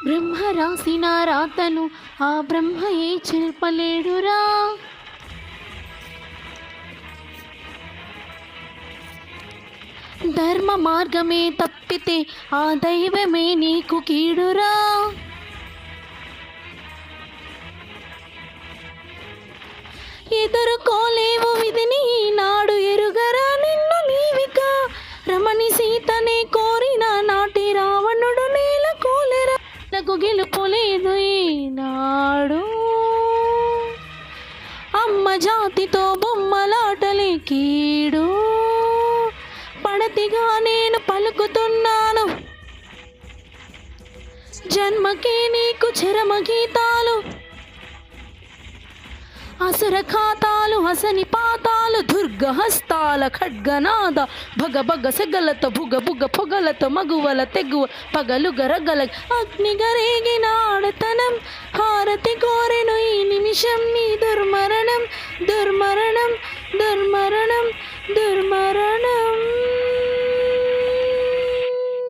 బ్రహ్మ రాసిన రాతను ఆ బ్రహ్మయే చెల్పలేడురా. ధర్మ మార్గమే తప్పితే ఆ దైవమే నీకు కీడురా. ఎదుర్కోలేవు విధిని నాడు ఎరుగరా. నిన్ను నీవిక రమణి సీతనే కోరిన నాటి రావణుడు నేల కూలెరా. నాకు గెలుపు లేదు ఈనాడు. అమ్మ జాతితో బొమ్మలాటలే కీడు. పడతిగా నేను పలుకుతున్నాను జన్మకే నీకు చరమ గీతాలు. అసుర ఖాతాలు హసని పాతాలు దుర్గహస్తాల ఖడ్గనాద భగ భగ సెగలతో భుగ భుగ పొగలతో మగువల తెగువ పగలు గరగల అగ్నిగరేగిన ఆడతనం హారతి కోరెను ఈ నిమిషం